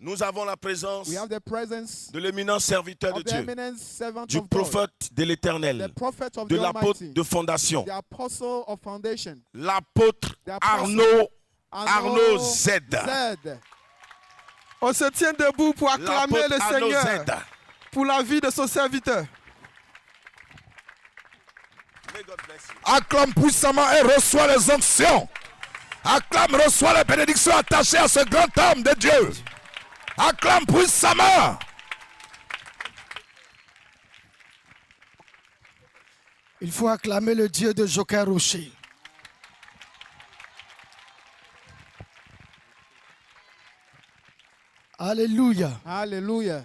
Nous avons la présence de l'éminent serviteur de Dieu, du prophète de l'Éternel, de l'apôtre de fondation, l'apôtre Arnaud Z. On se tient debout pour acclamer le Seigneur pour la vie de son serviteur. Acclame puissamment et reçois les onctions. Acclame, reçois les bénédictions attachées à ce grand homme de Dieu. Acclame puissamment. Il faut acclamer le Dieu de Joker Rocher. Alléluia. Alléluia.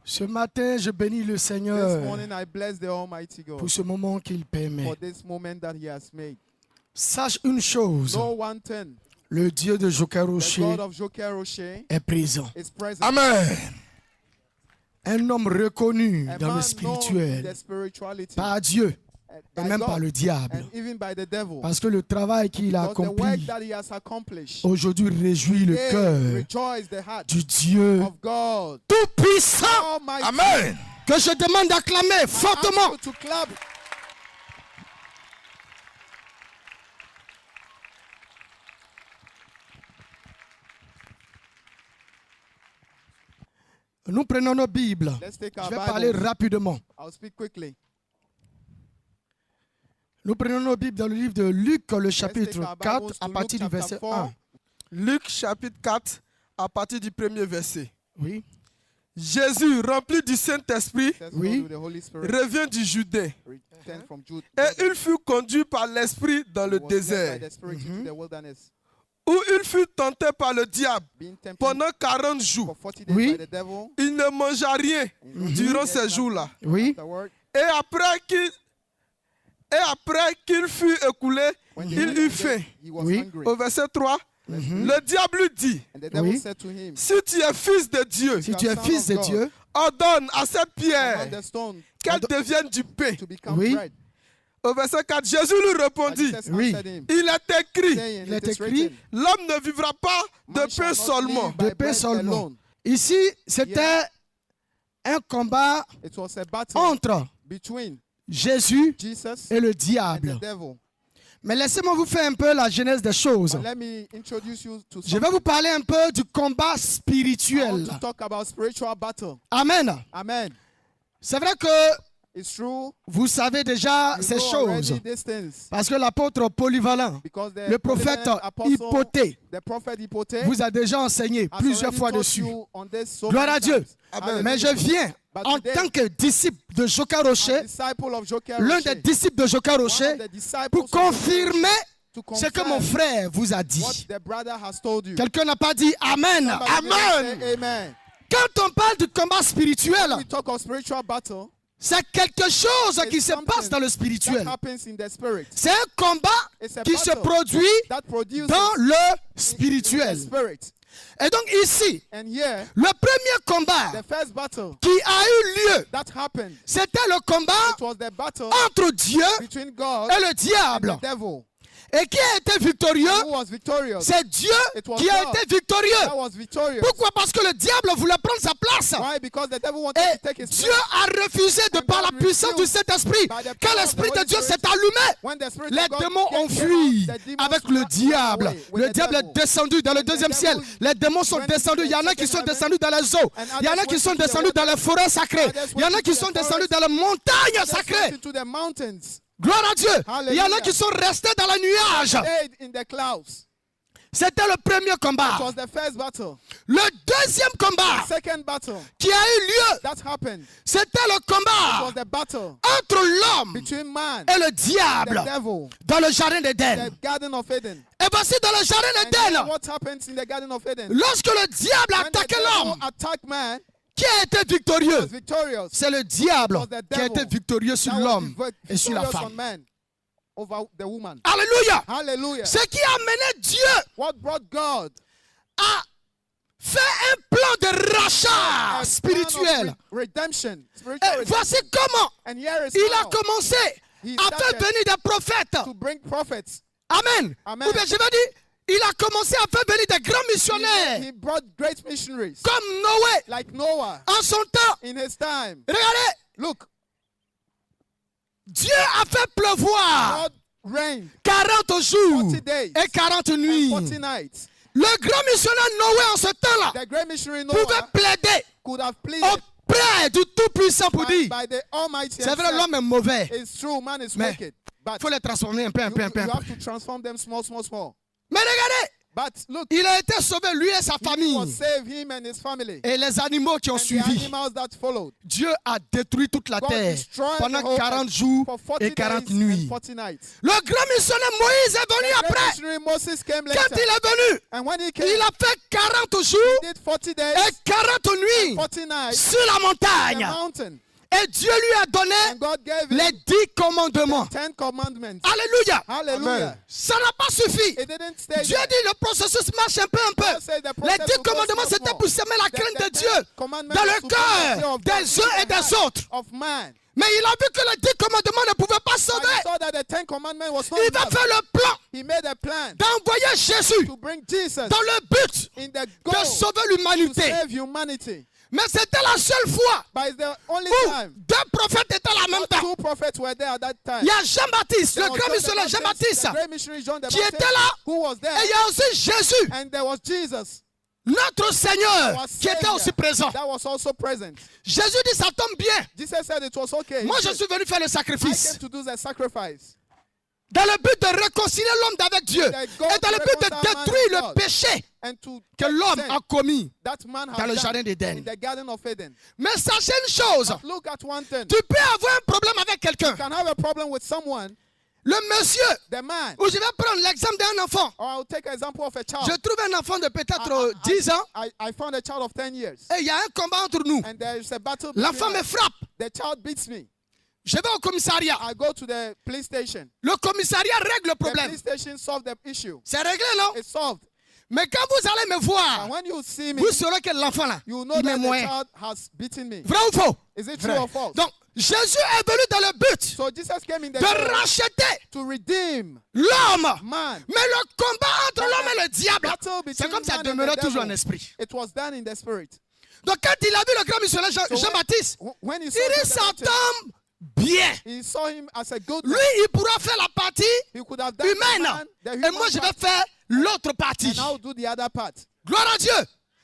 Ce matin, je bénis le Seigneur This morning I bless the Almighty God pour ce moment qu'il permet. for this moment that He has made. Sache une chose, Know one thing, le Dieu de Joker the Rocher God of Joker Rocher est présent. is present. Amen. Un homme reconnu A dans man le known in spirituel the spirituality par Dieu et by même God par le diable. and even by the devil. Parce que le travail qu'il a Because the work accompli that He has accomplished aujourd'hui réjouit le today cœur rejoice the heart du Dieu of God tout-puissant Almighty. Amen. que je demande d'acclamer I ask fortement. you to clap. Nous prenons nos Bibles. Let's take Je our vais parler Bibles. rapidement. I'll speak quickly. Nous prenons nos Bibles dans le livre de Luc, le Let's chapitre take our 4, Bibles à to partir du Luke verset chapter 1. 4. Luc chapitre 4 à partir du premier verset. Oui. Jésus, rempli du Saint-Esprit, Oui. The Holy Spirit revient du Judée. returned from Jude, Et il fut conduit par l'Esprit dans le was led by désert, the Spirit into the wilderness, où il fut tenté par le diable being tempted pendant 40 for jours. 40 days Oui. by the devil. Il ne mangea rien durant Yes, ces jours-là. Oui. Afterward, Et après qu'il fut écoulé, when il he eut was faim. he was Oui. hungry. Au verset 3, le diable lui dit, And the devil Oui. said to him, si tu es fils de Dieu, Si tu es fils de Dieu, ordonne à cette command pierre the stone qu'elle devienne du pain. to become Oui. bread. Au verset 4, Jésus lui And répondit, Jesus Oui. answered him, il est écrit, saying, Il est it is écrit, written, l'homme ne vivra pas de man shall pain not seulement. live by de pain bread seulement. alone. Ici, c'était un combat It was a battle entre between Jésus Jesus et le and the diable. devil. Mais laissez-moi vous faire un peu la genèse des choses. But let me introduce you to Je something. vais vous parler un peu du combat I want spirituel. to talk about spiritual battle. Amen. Amen. C'est vrai que It's true. vous savez déjà You ces know choses. already these things. Parce que l'apôtre polyvalent, Because the le prophète prominent apostle, Hypothée, the prophet Hypothée, vous a déjà enseigné has plusieurs already fois taught dessus. you on this so Gloire many à Dieu. times. Hallelujah. Mais je viens But en today, tant que disciple de Joka a Rocher, disciple of Joker l'un Rocher, des disciples de Joka one Rocher, of the disciples pour of Joker confirmer to ce que mon confirm frère vous a what dit. the brother has told you. Quelqu'un n'a pas dit Amen. Somebody Amen. say amen. Quand on parle du combat spirituel, We talk of spiritual battle. c'est quelque chose qui It's se passe dans le That spirituel. happens in the spirit. C'est un combat It's a qui se battle produit that produces dans le in the spirituel. spirit. Et donc ici, And here, le premier combat the first battle qui a eu lieu, that happened, c'était le combat it was the battle entre Dieu between God et le and diable. the devil. Et qui a été victorieux? Who was victorious? C'est Dieu It was qui a God. été victorieux. That was victorious. Pourquoi? Parce que le diable voulait prendre sa place. Why? Because the devil wanted Et to take his Dieu place. a refusé de par la puissance du Saint-Esprit. Quand l'Esprit de Dieu s'est allumé, When the Spirit les of God démons ont came fui out, the demons avec le ran diable. away with Le the diable est devil. descendu dans le And the deuxième ciel. devil Les démons sont went to descendus. the Il y en a qui second sont heaven. descendus dans les eaux. And Il y en a others qui went sont to the descendus dans les forêts sacrées. Others Il y en went a to qui the sont forest. descendus dans les montagnes Others sacrées. went into the mountains. Gloire à Dieu. Il y en a Hallelujah. qui sont restés dans les nuages. Stayed in the clouds. C'était le premier It combat. was the first battle. Le deuxième combat The second battle qui a eu lieu, that happened. c'était le It was combat the battle entre l'homme between man et le and diable the devil. dans le jardin The d'Éden. Garden of Eden. Et voici dans le jardin And then d'Éden, what happens in the Garden of Eden? lorsque le diable When the attaquait devil l'homme, attacked man, qui a été he was victorieux? victorious. C'est le diable It was the qui a été devil victorieux sur That was l'homme et sur la victorious on femme. man over the woman. Alléluia! Hallelujah. Ce qui a mené Dieu What brought God à faire un plan de rachat a plan spirituel. of redemption, Et spiritual redemption. voici comment And here is il a how commencé a fait venir des prophètes. To bring prophets. Amen. Amen. Ou bien je veux dire, il a commencé à faire venir des grands missionnaires. He brought great missionaries. Comme Noé. Like Noah. En son temps. In his time. Regardez. Look. Dieu a fait pleuvoir. God rained 40 jours 40 days et 40 nuits. and 40 nights. Le grand missionnaire Noé en ce temps-là The great missionary pouvait Noah plaider could have pleaded auprès du Tout-Puissant pour dire, by the Almighty. c'est vrai, l'homme est mauvais. It's true, man is Mais wicked. il faut les transformer un peu. You have to transform them small. Mais regardez, But look, il a été sauvé, lui et sa he famille. was saved, him and his family. Et les animaux qui ont And the suivi. animals that followed. Dieu a détruit toute la God terre destroyed pendant the whole 40 earth jours for 40 et 40 days nuits. and 40 nights. Le grand missionnaire Moïse est venu The great après. missionary Moses came Quand later. il est venu, And when he came, il a fait 40 jours he did 40 days et 40 nuits 40 nights sur la on the montagne. mountain. Et Dieu lui a donné And God gave him les 10 commandements. 10 commandments. Alléluia. Hallelujah. Ça n'a pas suffi. It didn't stay Dieu there. dit le processus marche un peu. God said the Les process 10 will go commandements, small, c'était small. pour semer la crainte de Dieu Commandments dans was le to bring the fear cœur of God des uns et in the des heart autres. of man. Mais il a vu que les 10 commandements ne pouvaient pas And sauver. he saw that the 10 commandments was not Il va enough. faire le plan He made a plan d'envoyer Jésus to bring Jesus dans le but in the de goal sauver to l'humanité. save humanity. Mais c'était la seule fois But it's the only où time 2 prophètes étaient en même temps. 2 prophets were there at that time. Il y a Jean-Baptiste, There le was grand John the missionnaire Baptist, Jean-Baptiste, the great missionary John the qui Baptist, était là. who was there. Et il y a aussi Jésus, And there was Jesus, notre Seigneur, our qui était Savior, aussi présent. that was also present. Jésus dit, ça tombe bien. Jesus said it was okay. Moi, He je said, suis venu faire le I sacrifice. came to do the sacrifice. Dans le but de réconcilier l'homme avec Dieu. Et dans le but de détruire le péché And to que take l'homme sin a commis that man dans had le done jardin in d'Éden. the Garden of Eden. Mais sachez une chose. But look at one thing. Tu peux avoir un problème avec quelqu'un. You can have a problem with someone, Le monsieur, the man. ou je vais prendre l'exemple d'un enfant. Or I'll take an example of a child. Je trouve un enfant de peut-être 10 ans. I found a child of 10 years. Et il y a un combat entre nous. And there is a battle L'enfant between me us. frappe. The child beats me. Je vais au commissariat. I go to the police station. Le commissariat règle le The problème. police station solved the issue. C'est réglé, non? It's solved. Mais quand vous allez me And voir, when you see me, vous saurez que l'enfant là, you know il that est the moyen. child has beaten me. Vrai ou faux? Is it true or false? Donc, Jésus est venu dans le but So Jesus came in the de goal racheter to redeem l'homme. man. Mais le combat entre l'homme et le diable, Battle c'est between comme ça man and demeurera the toujours en devil. esprit. It was done in the spirit. Donc, quand il a vu le grand missionnaire So Jean-Baptiste, when he saw il dit, John the ça Baptist, tombe bien. he saw him as a good Lui, man. il pourra faire la partie He could have done the humaine. man, the Et human moi, je vais part, faire l'autre partie. and I'll do the other part. Gloire à Dieu.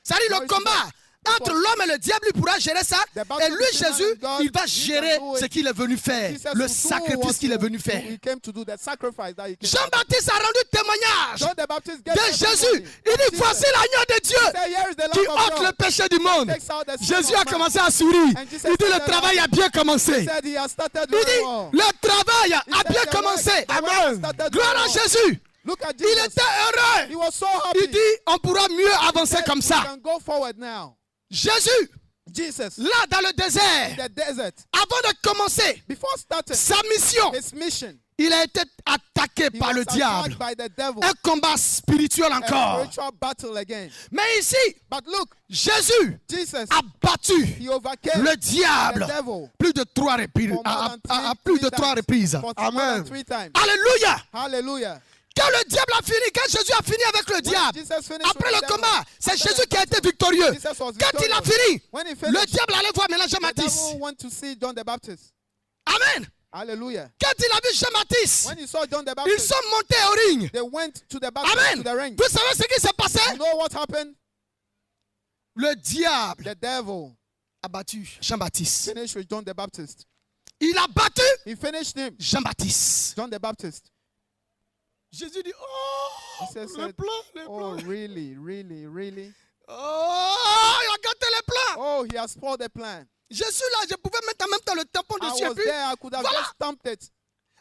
Ça dit, le Glory to combat entre l'homme et le diable, il pourra gérer ça. The battle Et lui, between man Jésus, and God, il va he gérer can do it. ce qu'il est venu faire. Jesus Le will do sacrifice what qu'il est venu faire. he came to do, the sacrifice that he came Jean-Baptiste a rendu témoignage John the Baptist gave de testimony Jésus. Il dit, of voici Jesus. l'agneau de He Dieu said, "Here is the qui Lamb of ôte God le péché du monde. takes out the sin Jésus of a man." commencé à sourire. And Jesus Il dit, le said, travail a bien commencé. He said he has started Il very dit, well. le travail a said bien the commencé. work- the work has started Gloire à very well. Jésus. Look at Il Jesus. était heureux. He was so happy. Il dit, on pourra mieux avancer Said, comme "We ça. can go forward now." Jésus, Jesus, là dans le in désert, the desert, avant de commencer before starting sa mission, his mission, il a été attaqué he par was le diable. attacked by the devil. Un combat spirituel A encore. spiritual battle again. Mais ici, But look, Jésus Jesus, a battu he overcame le the diable devil plus de 3 reprises. for more than À three plus de 3 times. reprises. For more than Amen. 3 times. Alléluia. Hallelujah. Quand le diable a fini, quand Jésus a fini avec le diable, Jesus finished après with le the devil, combat, c'est after Jésus the qui a été battle, victorieux. Jesus was Quand il a victorious. fini, When he le finished, diable allait voir maintenant the Jean-Baptiste. devil went to see John the Baptist. Amen. Hallelujah. Quand il a vu Jean-Baptiste, When he saw John the ils Baptist, sont montés au ring. they went to the battle, Amen. to the ring. Vous savez ce qui s'est passé? You know what happened? Le diable The devil a battu Jean-Baptiste. finished with John the Baptist. Il a battu He finished him, Jean-Baptiste. John the Baptist. Jésus dit, oh, Jesus le said, plan, "Oh, really, really, really? Oh, il a gâté les plans. Oh, he has spoiled the plan. Jésus là, je pouvais mettre en même temps le tampon I dessus. Et was puis, there. I could have voilà. just stamped it.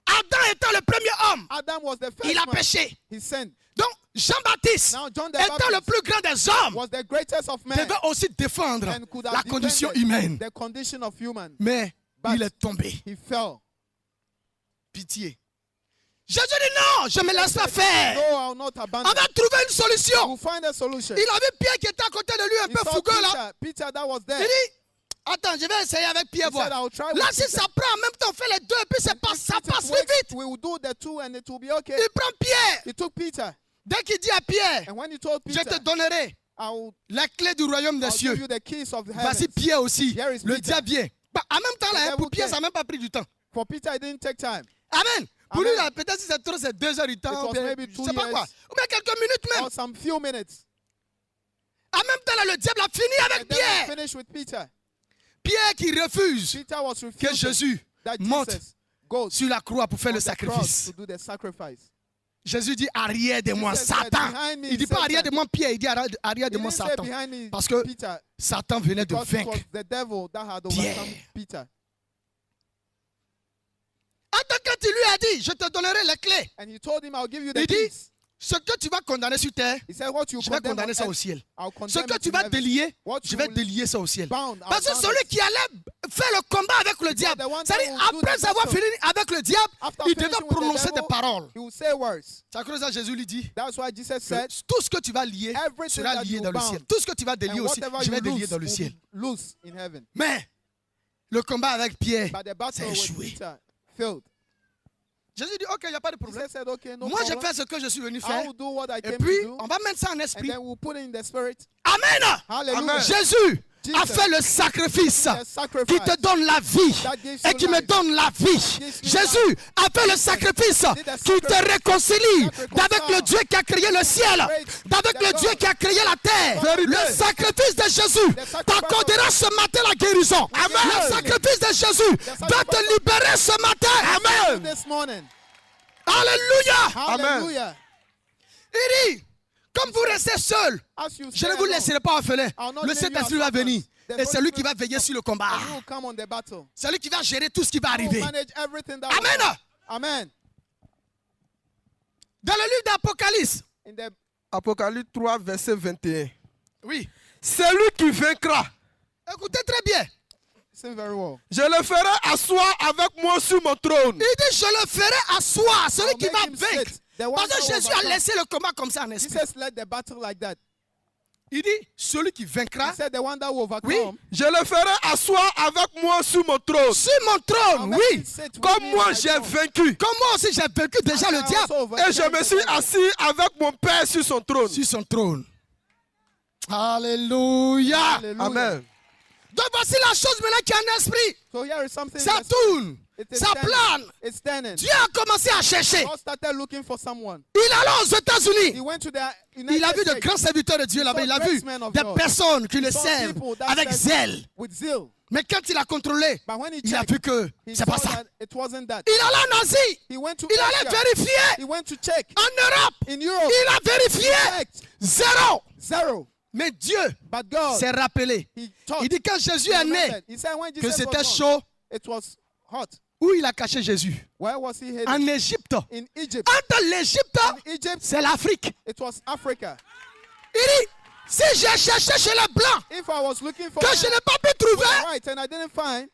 Adam étant le premier homme, Adam was the first il a man. péché. He sinned. Donc, Jean-Baptiste, Now John the étant le Baptist plus grand des hommes, was the greatest of men devait aussi défendre and could have la condition defended humaine. the condition of human. Mais But il est tombé. he fell. Pitié. Jésus dit non, je ne me laisse pas faire. No, I will not On abandon. va trouver une solution. We'll find a solution. Il a vu Pierre qui était à côté de lui, un He peu saw fougueux là. Peter that was Il there. dit, Attends, je vais essayer avec Pierre. He said, I'll try with Là, si Peter. ça prend en même temps, on fait les deux, puis ça passe plus vite. We will do the two and it will be okay. Il prend Pierre. He took Peter. Dès qu'il dit à Pierre, And when he told je Peter, te donnerai la clé du royaume des I'll cieux. give you the keys of the Voici heavens. Pierre aussi. Here is Le Peter. diable vient. Bah, en même temps, là, The pour devil Pierre, came. ça n'a même pas pris du temps. For Peter, it didn't take time. Amen. Pour Amen. lui, là, peut-être si c'est trop, c'est 2 heures du temps. It was Ou bien, maybe je 2 sais pas years. quoi. Ou bien quelques minutes même. Or some few minutes. En même temps, là, le diable a fini And avec then we Pierre. finished with Peter. Pierre qui refuse Peter was que refusing Jésus that monte Jesus goes sur la croix pour faire on le the cross sacrifice. to do the sacrifice. Jésus dit arrière de moi, Jesus said, Satan. "Behind me, Il dit pas Satan." arrière de moi, Pierre, il dit arrière He de moi, didn't say Satan. behind me, Parce que Peter, Satan venait de because it vaincre. was the devil that had Pierre. overcome Peter. Attends, quand il lui a dit, je te donnerai les clés. And he told him, I'll give you the Il dit, keys. ce que tu vas condamner sur terre, He said, what you je vais condemn condamner on ça au earth, ciel. I'll Ce condemn que it tu in vas heaven. délier, What je you vais will délier ça au ciel. bound, I'll Parce que bound celui it. qui allait faire le combat avec le diable, the one c'est-à-dire that will do après the avoir battle. fini avec le diable, After il finishing devait with the prononcer des devil, paroles. He will say words. C'est à cause de ça que Jésus lui dit, That's why Jesus que said, tout ce que tu vas lier everything sera that lié you dans le bound, ciel. Tout ce que tu vas délier and aussi, whatever je vais you délier loose dans le will ciel. be loose in heaven. Mais le combat avec Pierre, But the battle c'est with échoué. Peter failed. Jésus dit, ok, il n'y a pas de problème. Jesus said, okay, no Moi, je problem. fais ce que je suis venu I faire. will do what I Et came puis, to do. on va mettre ça en And esprit. then we'll put it in the spirit. Amen. Hallelujah. Jésus a Jesus fait le sacrifice the sacrifice qui te donne la vie that gives et you qui me life. donne la vie. Gives you Jésus a fait le sacrifice Did the qui te sacrifice réconcilie that d'avec le reconcile. Dieu qui a créé le ciel, d'avec the le Dieu God. qui a créé la terre. Vérité. Le sacrifice de Jésus The sacrifice t'accordera ce matin la guérison. Amen. Le sacrifice de Jésus doit te libérer ce matin. Amen. This morning. Alléluia. Hallelujah. Il dit, comme vous restez seul, As you je stay ne vous alone, laisserai pas orphelin. I'll not Le leave you Saint-Esprit as va venir. orphans. The Et Holy c'est lui qui Spirit va veiller sur le combat. and he will come on the battle. C'est lui qui va gérer tout ce qui va He will arriver. manage everything that Amen. will happen. Amen. Dans le livre d'Apocalypse. In the Apocalypse 3, verset 21. Oui. Celui qui vaincra, Écoutez très bien. listen very well. je le ferai asseoir avec moi sur mon trône. Il dit, je le ferai asseoir, celui I'll qui make va him vaincre. sit. The one Parce que that will Jésus a overcome. laissé le combat comme ça en esprit. Jesus led the battle like that. Il dit, celui qui vaincra, He said the one that will overcome. Oui. Je le ferai asseoir avec moi sur mon trône. sur mon I'll trône, make oui. him sit with Comme me moi on my j'ai throne. vaincu. Comme moi aussi j'ai vaincu déjà And le I diable also overcame Et je me the suis devil. assis avec mon Père sur son trône. sur son trône. Alléluia. Hallelujah. Amen. Donc voici la chose maintenant qui est en esprit. So here is something Ça that's- tourne, it is ça standing. plane. It's standing. Dieu a commencé à chercher. God started looking for someone. Il allait aux He États-Unis. went to the Il a United vu de States grands serviteurs de Dieu là-bas. Il a vu great men of des God. personnes qui le Some servent people that avec serve zèle. with zeal. Mais quand il a contrôlé, But when he il a checked, vu que he c'est pas saw ça. that it wasn't that. Il allait en Asie. He went to Il allait Asia. vérifier. He went to check. En Europe, In Europe, il a he vérifié. checked. Zéro. Zero. Mais Dieu But God, s'est rappelé. he thought, Il dit quand Jésus he est né, remembered. He said when que Jesus c'était was born, chaud, it was hot. où il a caché Jésus? Where was he hidden? En Égypte. In Egypt. Entre l'Égypte, In Egypt, c'est l'Afrique. it was Africa. Il dit, si j'ai cherché chez les Blancs, If I was looking for que je n'ai pas pu trouver, right and I didn't find,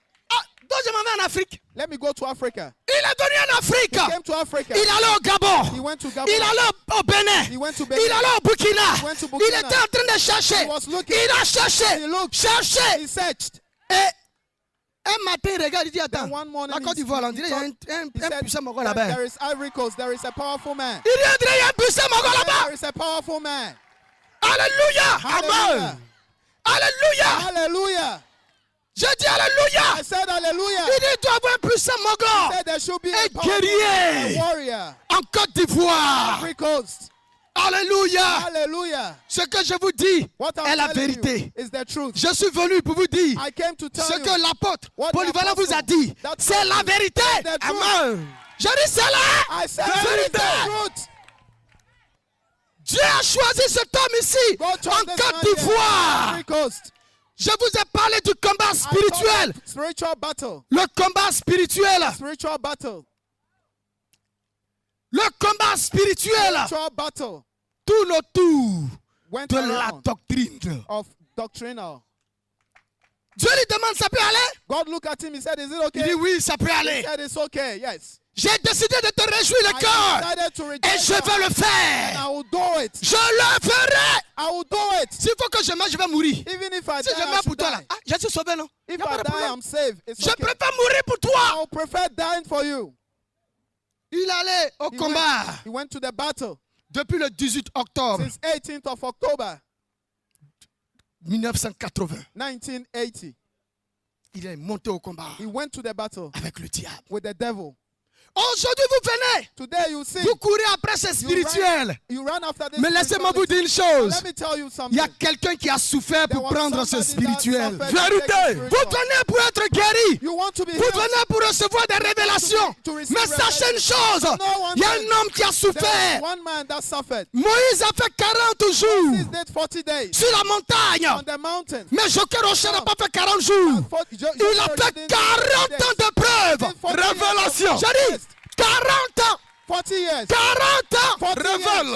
donc je m'en vais en Afrique. let me go to Africa. Il est venu en Afrique. He came to Africa. Il allait au He Gabon. went to Gabon. Il allait au Bénin. He went to Benin. Il allait au Burkina. He went to Il Burkina. était en train de chercher. He was looking. Il a cherché. He looked. Cherché. He searched. Et un matin, il regarde, il dit, attends, Then one morning la Côte he- d'Ivoire, on he dirait, il y a he un said, puissant Mogol there là-bas. is Ivory Coast. There is a powerful man. Il dit, on dirait, il y a un puissant Mogol là-bas. There is a powerful man. Alléluia. Hallelujah. Alléluia. Hallelujah. Je dis Alléluia. I said hallelujah. Il dit, il doit avoir un puissant He Mogol said there should be Un a powerful guerrier. man, a warrior. en Côte d'Ivoire. Ivory Coast. Alléluia. Hallelujah. Ce que je vous dis What I'm est la telling vérité. you is the truth. Je suis venu pour vous dire I came to tell ce you que l'apôtre what Polyvalent the vous a dit. that C'est told la you vérité. the truth. Amen. Je dis c'est la I said vérité. the truth. Dieu a choisi cet homme ici God en chose this Côte man here, d'Ivoire. Ivory Coast. Je vous ai parlé du combat I spirituel. call it spiritual battle. Le combat spirituel. Spiritual battle. Le combat spirituel Spiritual battle tourne autour went de la around doctrine. of doctrinal. Dieu lui demande, ça peut aller? God looked at him. He said, "Is it Il okay?" dit oui, ça peut He aller. said, "It's okay." Yes. J'ai décidé de te réjouir le cœur. Et je vais le faire. Je le ferai. S'il faut que je meure, je vais mourir. Si je meurs pour toi là, je suis sauvé, non? Je préfère mourir pour toi. Il allait au combat. Depuis le 18 octobre 1980. Il est monté au combat avec le diable. Aujourd'hui, vous venez. Vous courez après ce spirituel. Mais laissez-moi vous dire une chose. Il y a quelqu'un qui a souffert pour prendre ce spirituel. Vérité. Vous venez pour être guéri. Vous venez pour recevoir des révélations. Mais sachez une chose. Il y a un homme qui a souffert. Moïse a fait 40 jours sur la montagne. Mais Joker Rocher n'a pas fait 40 jours. Il a fait 40 ans de preuves. Révélation. J'ai dit 40 ans. 40 years. 40 ans. Révèle.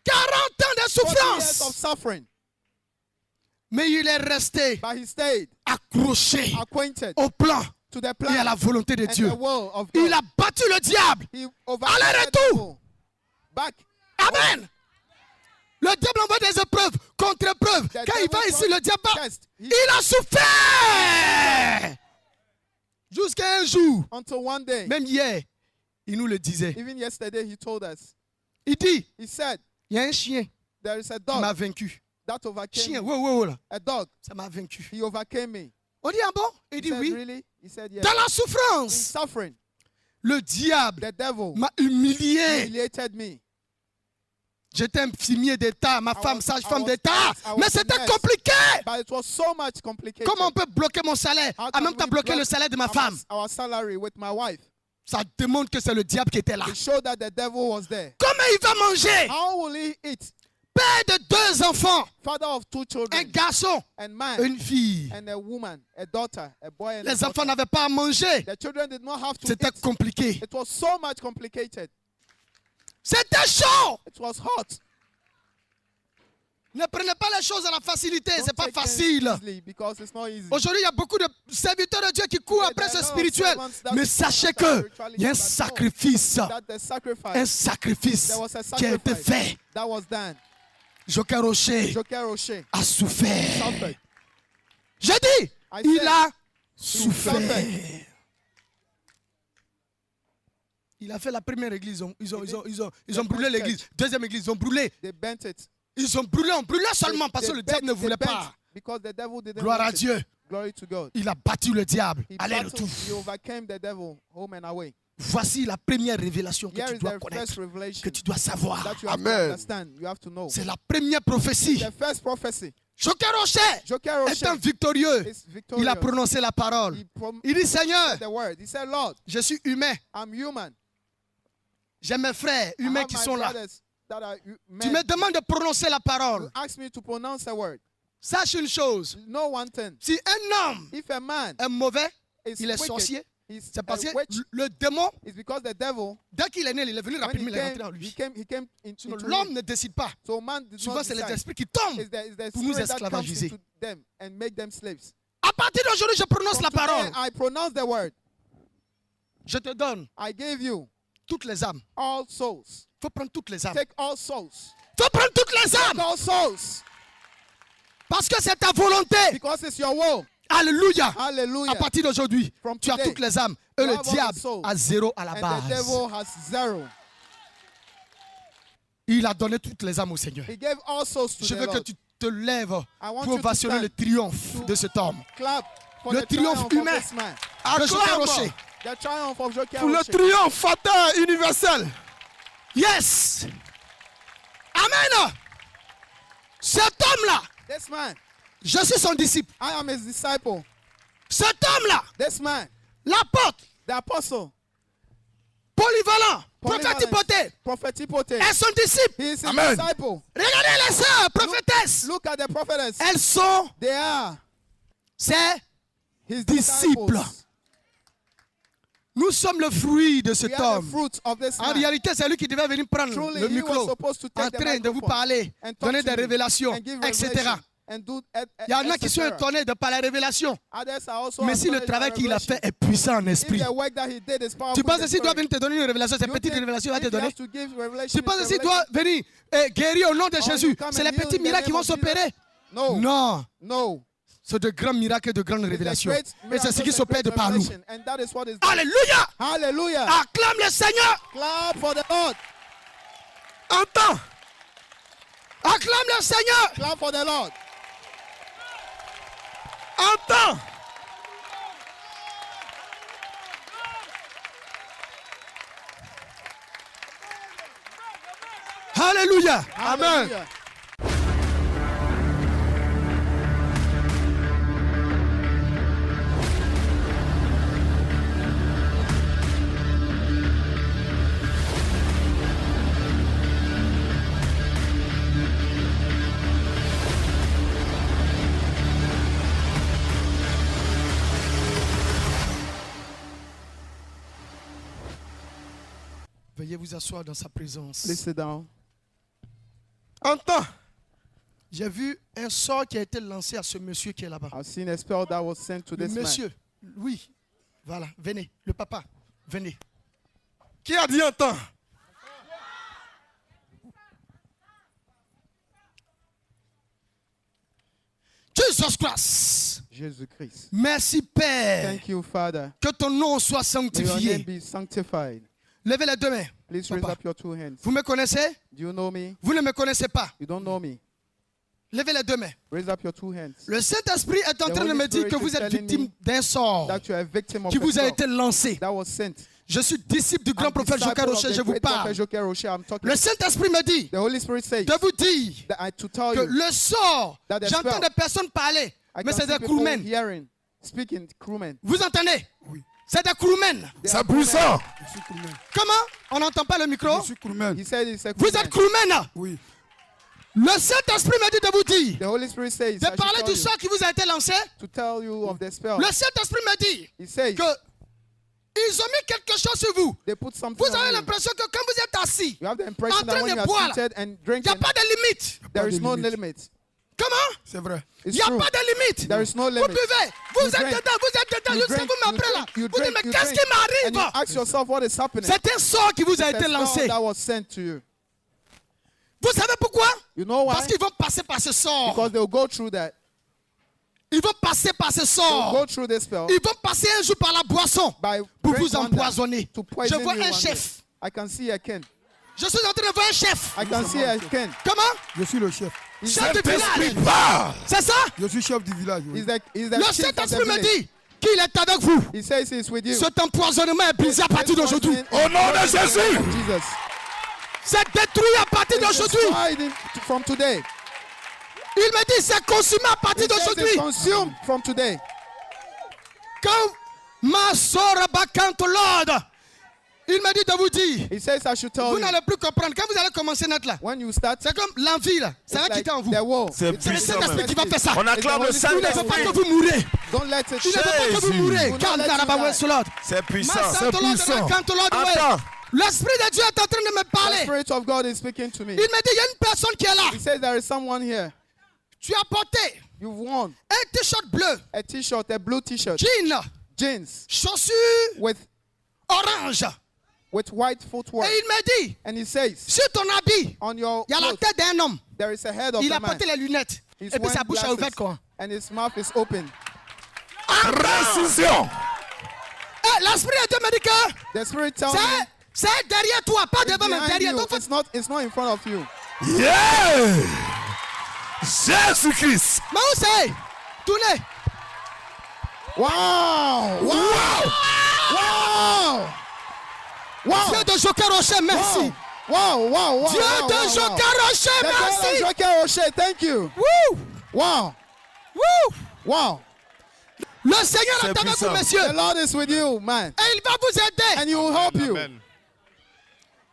40 ans de 40 years souffrance. of suffering. Mais il est resté But he stayed accroché acquainted au plan to the et plan à la volonté de and Dieu. the will of God. Il a battu le diable. He overcame Aller-retour. the devil. Back. Amen. Le diable envoie des épreuves, contre-épreuves. The Quand il va devil ici, le diable va. test. Il a souffert. Jusqu'à un jour. Until one day, Même hier, il nous le disait. even yesterday, he told us. Il dit, He said, il y a un chien there is a qui m'a dog vaincu. that overcame Chien, me. ouais, là. A dog. Ça m'a vaincu. He overcame me. On dit, ah bon? Il He dit said, oui. really? He said, yes. Dans la In souffrance, suffering, le diable the devil m'a humilié. humiliated me. J'étais infirmier d'État, ma femme was- sage-femme I was d'État. nurse, I Mais was c'était nurse. compliqué. But it was so much complicated. Comment on peut bloquer mon salaire, How en can même temps we bloquer block le salaire de ma femme? Our salary with my wife. Ça démontre que c'est le diable qui était là. It showed that the devil was there. Comment il va manger? How will he eat? Père de 2 enfants, Father of 2 un children, garçon, and man, une fille. and a woman, a daughter, a boy, and a Les enfants daughter. n'avaient pas à manger. The children did not have to C'était eat. compliqué. It was so much complicated. C'était chaud. It was hot. Ne prenez pas les choses à la facilité, Don't c'est pas take things facile. easily because it's not easy. Aujourd'hui, il y a beaucoup de serviteurs de Dieu qui courent après ce spirituel. Mais sachez qu'il y a un sacrifice. That the Un sacrifice sacrifice There was a qui a été sacrifice. fait. that was done. Joker Rocher Joker Rocher a souffert. suffered. J'ai dit, I il said, a suffered. souffert. Il a fait la première église. Ils ont brûlé l'église. Deuxième église, ils ont brûlé. They bent it. Ils ont brûlé, on brûlait seulement parce que le diable ne voulait pas. Because the devil didn't Gloire want à it. Dieu. Glory to God. Il a battu le diable. He Aller-retour. overcame the devil home and away. Voici la première révélation que Here tu is dois the first connaître, revelation que tu dois savoir. that you have to Amen. understand. You have to know. C'est la première prophétie. The first prophecy. Joker Rocher, Joker Rocher étant victorieux, is il victorious. a prononcé la parole. He Il dit, Seigneur, the word. He said, Lord, je suis humain. I'm human. J'ai mes frères I humains have qui my sont là. brothers that are Tu men. me demandes de prononcer la parole. You ask me to pronounce a word. Sache une chose. Know one thing. Si un homme If a man est mauvais, is il est wicked, sorcier, he's c'est parce a que witch, le démon, it's because the devil, dès qu'il est né, il est venu when rapidement, il est rentré en he lui. came Sinon, into l'homme him. ne décide pas. So man did Souvent, not c'est les decide. esprits qui tombent It's the pour nous spirit that comes esclavagiser. into them and make them slaves. À partir d'aujourd'hui, je prononce From la parole. today, I pronounce the word. Je te donne I gave you toutes les âmes. all souls. Il faut prendre toutes les âmes. Take all souls. Il faut prendre toutes les Take âmes. all souls. Parce que c'est ta volonté. Because it's your will. Alléluia. Hallelujah. À partir d'aujourd'hui, From tu as today, toutes les âmes. Et you le have all the diable souls. a 0 à la And the base. devil has 0. Il a donné toutes les âmes au Seigneur. He gave all souls to Je the veux que Lord. tu te lèves I want pour you to ovationner stand le triomphe de cet homme. Clap for Le the triomphe triumph humain. of this man. De Joker Rocher. The triumph of Joker Pour le Rocher. triomphateur universel. Yes. Amen. Cet homme-là, This man, je suis son disciple. I am his disciple. Cet homme-là, This man, l'apôtre, the apostle, polyvalent, Polyvalent, prophète hypothèse, prophet Hypothèse. est son disciple. He is his Amen. disciple. Regardez les sœurs prophétesses. Look at the prophetess. Elles sont They are ses his disciples. disciples. Nous sommes le fruit de We cet are the homme. fruit of this En man. réalité, c'est lui qui devait venir prendre Truly, le he was micro, supposed to take en the train de vous microphone parler, and talk donner to des me révélations, and give etc. revelation. Il y en a qui sont étonnés de par la révélation. Mais si le travail qu'il a fait est puissant en esprit. Tu penses que s'il doit venir te donner une révélation, c'est une petite révélation qu'il va te donner? Tu penses que s'il doit venir guérir au nom de Jésus, c'est les petits miracles qui vont s'opérer? Non. C'est de grands miracles et de grandes révélations. Et c'est ce qui s'opère de par nous. Alléluia! Alléluia! Acclame le Seigneur! Clap for the Lord! Entends! Acclame le Seigneur! Clap for the Lord! Entends! Alléluia! Amen! Veuillez vous asseoir dans sa présence. Please sit down. Entends. J'ai vu un sort qui a été lancé à ce monsieur qui est là-bas. I've seen a spell that was sent to Le this monsieur, oui. Voilà, venez. Le papa, venez. Qui a dit entends? Jesus Christ. Jésus-Christ. Merci Père. Thank you, Father. Que ton nom soit May your name sanctifié. be sanctified. Levez les deux mains. Please Papa. raise up your two hands. Vous me connaissez? Do you know me? Vous ne me connaissez pas. You don't know me. Levez les deux mains. Raise up your two hands. Le Saint-Esprit est en train de me dire que vous êtes victime d'un sort That you are a victim of qui a vous a spell été lancé. that was sent. Je suis disciple du grand I'm prophète disciple Joker of Rocher, the je vous great parle. prophet Joker Rocher. I'm talking. Le Saint-Esprit me dit The Holy Spirit says de vous dire to tell que you le sort, that the j'entends spell- des personnes parler, I mais can c'est see des people crewmen. hearing, speaking crewmen. Vous entendez? Oui. C'est des crewmen. C'est puissant. Comment? On n'entend pas le micro? He said it's a Vous crewman. êtes crewmen. Oui. Le Saint-Esprit me dit de vous dire, The Holy Spirit says I de should parler tell du you, sort qui vous a été lancé. to tell you of the spell. Le Saint-Esprit me dit He says que ils ont mis quelque chose sur vous. they put something Vous on avez you. l'impression que quand vous êtes assis, You have the impression en that train when de you are boire, seated and il n'y drinking, a pas de limite. there is no limit. limit. Comment? C'est vrai. Il It's n'y a true. pas de limite. There is no Vous limit. buvez, vous You êtes drink. dedans, vous êtes dedans, You jusqu'à drink, vous m'appelez là. you Vous dites, drink, mais you qu'est-ce drink. qui And you m'arrive? ask yourself what is happening. C'est un sort qui vous a It's été a lancé. spell that was sent to you. Vous savez pourquoi? You know why? Parce qu'ils vont passer par ce sort. Because they will go through that. Ils vont passer par ce They will sort. go through this spell Ils vont passer un jour par la boisson by pour drink vous one day empoisonner. to Je poison vois you un one chef. day. I can see a king. Je suis en train de voir un chef. I can see a king. Comment? Je suis le chef. Chef de Saint-Esprit village. parle. C'est ça? Je suis chef du village. oui. He's the Le chief of the Saint-Esprit me village. dit qu'il est avec vous. He says he's with you. Cet empoisonnement est brisé à partir d'aujourd'hui. Au nom de Jésus. Jesus. C'est détruit à partir It's d'aujourd'hui. destroyed from today. Il me dit c'est consumé à partir He says it's d'aujourd'hui. consumed from today. Quand ma soeur Bacanto Lord, il me dit de vous dire, He says I should tell vous you. n'allez plus comprendre. Quand vous allez commencer notre là, When you start, c'est comme l'envie là. Ça va it's like quitter en vous. the will. C'est C'est le puissant. Saint-Esprit qui va faire ça. On acclame le It's the Holy Il ne veut Saint-Esprit. pas que vous mourrez. Don't let it Il ne veut pas que vous Jésus. mourrez. Will Quand not let on you a die. sur l'autre. C'est puissant. Ma Sainte Lord, puissant. Bacanto Lord, ouais. Attends. L'Esprit de Dieu est en train de me The parler. Spirit of God is speaking to me. Il me dit, il y a une personne qui est là. He says there is someone here. Tu as porté You've worn un t-shirt bleu, a t-shirt, a blue t-shirt, jean, jeans chaussures with orange. white footwear. Et il me dit, And he says sur ton habit, on your il y a la clothes, tête d'un homme. there is a head of Il a a man. porté les lunettes. He's Et puis wearing sa bouche est glasses, ouverte quoi. and his mouth is open. Précision. Eh, l'Esprit de Dieu me dit que The Spirit tells me c'est derrière toi, pas it's devant, mais behind derrière you. toi. It's not in front of you. Yeah. Jésus-Christ. Mais où c'est? Tournez. Wow! Wow! Wow! Wow! Dieu de Joker Rocher, merci. Wow! Wow! Wow! Dieu wow, de wow, wow. Joker Rocher, The God of merci. Joker Rocher, thank you. Woo! Wow! Woo! Wow! Le Seigneur est C'est avec vous, puissant. messieurs. The Lord is with you, man, Et il va vous aider. and He will help you.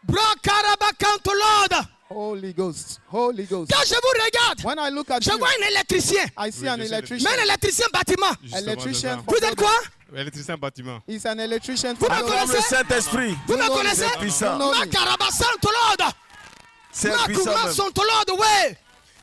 Bro Karabakanto Lord. Holy Ghost, Holy Ghost. Quand je vous regarde, When I look at je you, vois un électricien. I see an electrician. Mais un électricien bâtiment. Electrician. Vous êtes quoi? Électricien bâtiment. He's an electrician. Vous me for Acclame le connaissez? Saint-Esprit. Vous me know me. connaissez? C'est puissant. You know Ma me. Karabasanto Lord. C'est Ma puissant. Kuma même. Santo Lord, ouais.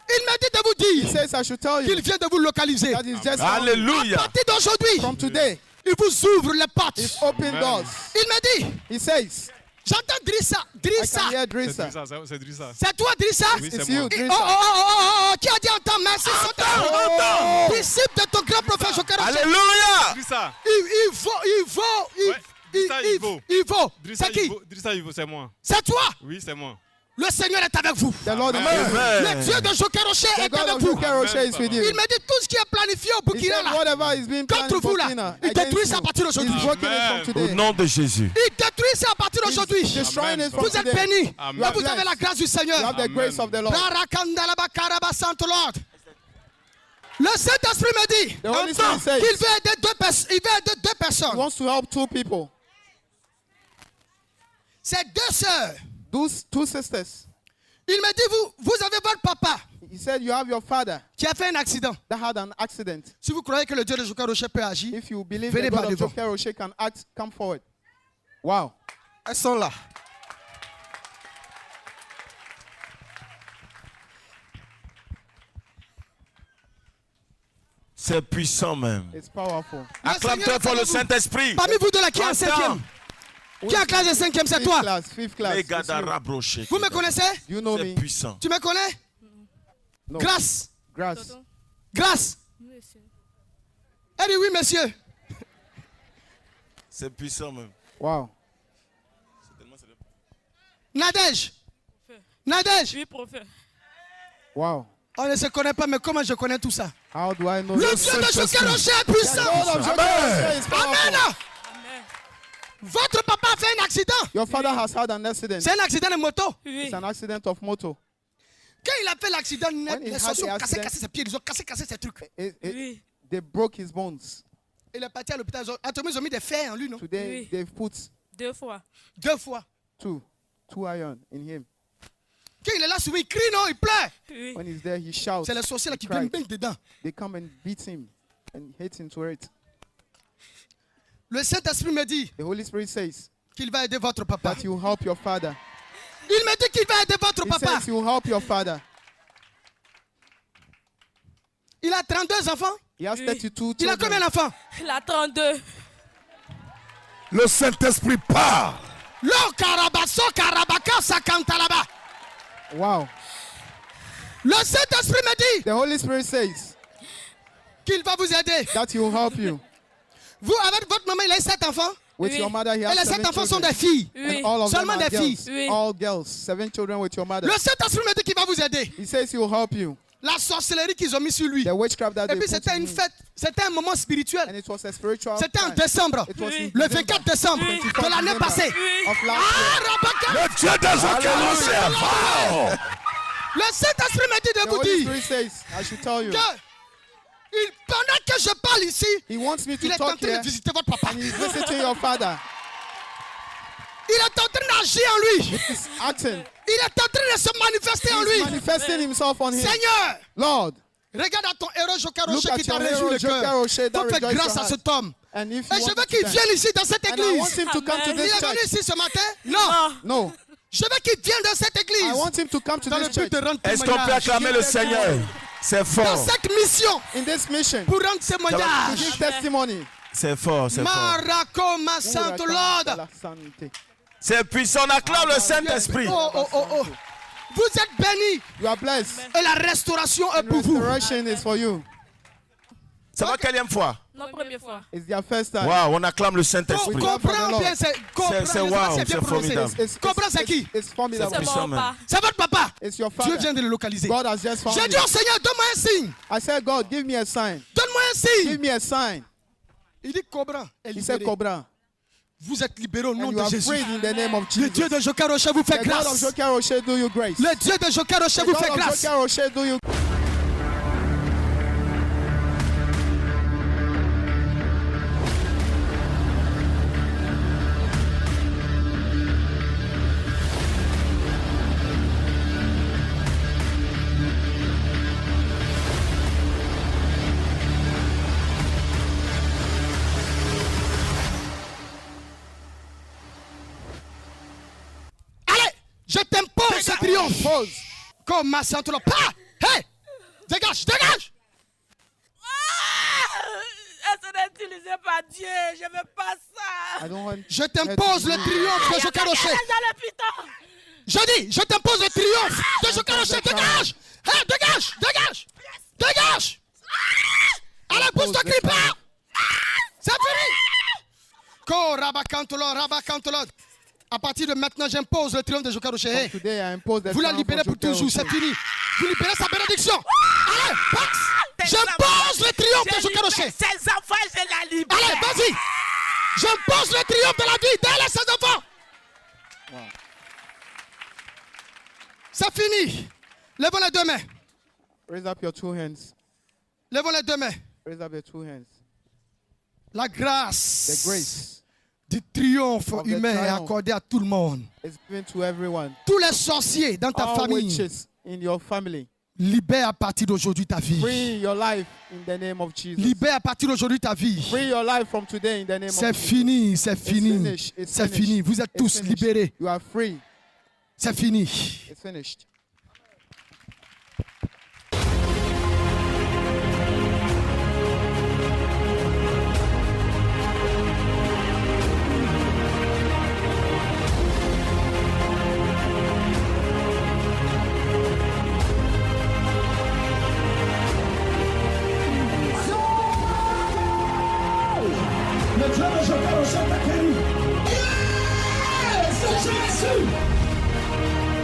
Il m'a dit de vous He says I should tell dire qu'il you vient de vous localiser. that is just À Hallelujah. partir d'aujourd'hui, From today, il vous ouvre les portes. it's open doors. Il m'a dit, He says, j'entends Drissa. I Drissa. can hear Drissa. C'est Drissa. C'est toi, Drissa? Oui, It's c'est moi. you, Oh, Drissa. oh, qui a dit entends, merci, Oh. disciple de ton grand prophète Joker. Alléluia. Drissa. Il vaut. Drissa, C'est qui? Drissa, c'est moi. C'est toi. Oui, c'est moi. Le Seigneur est avec vous. The Lord is Amen. with you. Le Dieu de Joker Rocher The est God avec of vous. Joker Rocher is with you. Il me dit tout ce qui est planifié au He Burkina said là, whatever is being planned in contre vous là, Burkina il détruit against ça à partir you, d'aujourd'hui. he's working it from Amen. today. Au nom de Jésus. Il détruit ça à partir He's d'aujourd'hui. destroying it from Vous êtes today. bénis. Amen. Et vous avez la grâce du You Seigneur. have the grace of the Lord. Le Saint-Esprit me dit The Holy Spirit says qu'il veut aider deux he personnes. wants to help two people. C'est deux sœurs. Those two sisters. Il me dit, vous avez votre papa He said you have your father qui a fait un accident. that had an accident. Si vous croyez que le Dieu de Joker Rocher peut agir, If you believe venez the par God of devant. Joker Rocher can act, come forward. Wow. Elles sont là. C'est puissant même. It's powerful. Acclame-toi pour le Saint-Esprit. Parmi vous deux là, qui est en Attends. cinquième? Qui est en classe de cinquième, c'est toi. Fifth class. Les It's gars you. d'Arabroché. Vous me connaissez? You know C'est me. puissant. Tu me connais? No. Grâce. Grass. Grâce. Elle dit oui, monsieur. C'est puissant même. Wow. Nadège. Nadège. Oui, prophète. Wow. On ne se connaît pas, mais comment je connais tout ça? How do I know Le this? Dieu de Joker Rocher est The puissant. God of Joker Rocher is powerful. Amen. Votre papa a fait un accident. Your father has had an accident. C'est un accident de moto. Oui. It's an accident of moto. Quand il a fait l'accident, When he les had sorciers the ont cassé accident- ses pieds, ils ont cassé ses trucs. Oui. They broke his bones. Il est parti à l'hôpital. Ils ont mis des fers en lui, non? Today Oui. they've put 2 fois. 2 fois. two iron in him. Quand il est là, souvent, il crie, non? Il pleure. Oui. When he's there, he shouts. C'est les sorciers là he qui viennent cries. bien dedans. They come and beat him and hit him to it. Le Saint-Esprit me dit The Holy Spirit says qu'il va aider votre papa. that you help your father. Il me dit qu'il va aider votre He papa. says you help your father. Il a 32 enfants. He has Oui. 32 Il a children. combien d'enfants? Il a 32. Le Saint-Esprit part. Lo Karabaso Karabaka Sakanta là-bas. Wow. Le Saint-Esprit me dit The Holy Spirit says qu'il va vous aider. that he will help you. Vous, avec votre maman, il a 7 enfants. With Oui. your mother, he Et has les 7 7 enfants sont children. des filles. Oui. And all of them Seulement are des girls. filles. Oui. All girls. 7 children with your mother. Le Saint-Esprit me dit qu'il va vous aider. He says he will help you. La sorcellerie qu'ils ont mis sur lui. The witchcraft that Et they puis put c'était in une him. fête, c'était un moment spirituel. And it was a spiritual C'était en time. décembre, It was in le December 24 décembre Oui. de l'année December passée. Oui. of last Ah, year. Rabaka! Le Dieu de Joker Rocher est fort. Le Saint-Esprit me dit de The vous Holy dire Spirit says, I should tell you. que pendant que je parle ici, He wants me il to est en talk train here de visiter votre papa. and he's visiting your father. Il est en train d'agir en lui. He's acting. Il est en train de se manifester en He's lui. manifesting himself on him. Seigneur, Lord, regarde à ton héros Joker look Rocher at qui t'a your réjoui hero, le Joker cœur. Rocher, that Donc fais rejoice grâce your à heart. cet homme. And if Et you je want veux to qu'il stand- vienne ici dans cette And I want église. him to come to Amen. Il this est venu church. ici ce matin? Non. No, Je veux qu'il vienne dans cette I église. want him to come to Dans le this but church. de rendre Est-ce qu'on peut témoignage. acclamer le Seigneur? C'est Dans fort. cette mission In this mission, pour rendre to témoignage. give testimony. C'est fort, c'est fort. Marako ma Sainte Lord. C'est puissant. On acclame le Saint-Esprit. Oh, oh, oh, oh. Vous êtes bénis You are blessed. et la restauration est And pour vous. restoration is for you. C'est la quatrième fois? La première fois. It's their first time. Waouh, on acclame le Saint-Esprit. Comprends bien, c'est C'est wow, c'est formidable. Comprends c'est qui? It's formidable. C'est puissant, mon man. papa. C'est votre papa. It's your Dieu father. vient de le localiser. God has just found J'ai dit you. au Seigneur, donne-moi un signe. I said, God, give me a sign. Donne-moi un Give signe. me a sign. Il dit Cobra est He said, libéré. Cobra. Vous êtes libérés au nom And you de are Jésus. freed in the name of Le Jesus. Dieu de Joker Rocher vous fait The God of grâce. Joker Rocher do you grace. Le Dieu de Joker Rocher The vous God fait of grâce. Joker Rocher do you. Allez, je t'impose ce triomphe. Pause. Comme ma sainte Lord. Pas. Hey, Dégage, dégage. Ça n'est utilisé par Dieu. Je ne veux pas ça. Je t'impose le triomphe de Joker Rocher. Je dis, je t'impose le triomphe de Joker Rocher. Dégage. Hey, dégage, dégage. Dégage. Allez, pousse ton cri pas. C'est fini. Rabakantolo. À partir de maintenant, j'impose le triomphe de Joker Rocher. Vous la libérez pour toujours, c'est fini. Vous libérez sa bénédiction. Allez, passe. J'impose le triomphe de Joker Rocher. Ses enfants, je la libère. Allez, vas-y. J'impose le triomphe de la vie d'elle et ses enfants. Wow. C'est fini. Levons les deux mains. Raise up your two hands. Levons les deux mains. Raise up your two hands. La grâce. The grace du triomphe humain est accordée à tout le monde. It's given to everyone. Tous les sorciers dans ta famille. Witches in your family. Libère à partir d'aujourd'hui ta vie. Free your life in the name of Jesus. Libère à partir d'aujourd'hui ta vie. Free your life from today in the name of Jesus. C'est fini, c'est fini. C'est fini. Vous êtes tous libérés. You are free. C'est fini. It's finished. Le Dieu de Joker Rocher t'a guéri. Yes! C'est Jésus!